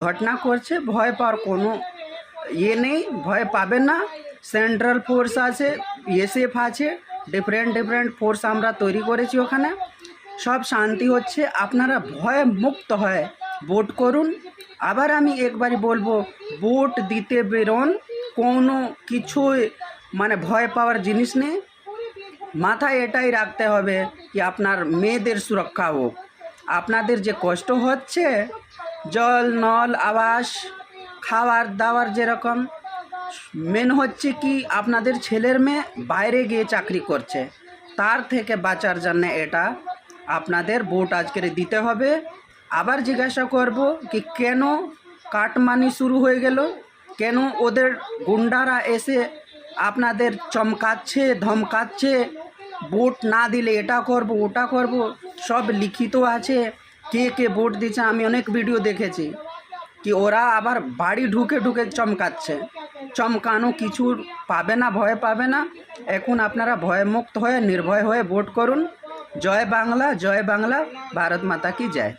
ঘটনা করছে, ভয় পাওয়ার কোনো ইয়ে নেই, ভয় পাবেন না। সেন্ট্রাল ফোর্স আছে, বিএসএফ আছে, ডিফারেন্ট ফোর্স আমরা তৈরি করেছি ওখানে। সব শান্তি হচ্ছে, আপনারা ভয় মুক্ত হয়ে ভোট করুন। আবার আমি একবারই বলবো, ভোট দিতে বেরোন, কোনো কিছুই মানে ভয় পাওয়ার জিনিস নেই। মাথায় এটাই রাখতে হবে কি আপনার মেয়েদের সুরক্ষা হোক। আপনাদের যে কষ্ট হচ্ছে, জল নল আবাস খাবার দাবার যেরকম, মেন হচ্ছে কি আপনাদের ছেলের মেয়ে বাইরে গিয়ে চাকরি করছে, তার থেকে বাঁচার জন্য এটা আপনাদের ভোট আজকের দিতে হবে। আবার জিজ্ঞাসা করব কি কেন কাটমানি শুরু হয়ে গেল, কেন ওদের গুন্ডারা এসে আপনাদের চমকাচ্ছে ধমকাচ্ছে, ভোট না দিলে এটা করব ওটা করব, সব লিখিত আছে। কে কে ভোট দিচ্ছে আমি অনেক ভিডিও দেখেছি কি ওরা আবার বাড়ি ঢুকে ঢুকে চমকাচ্ছে। চমকানো কিছু পাবে না, ভয় পাবে না। এখন আপনারা ভয়মুক্ত হয়ে নির্ভয় হয়ে ভোট করুন। জয় বাংলা, জয় বাংলা, ভারত মাতা কি জয়।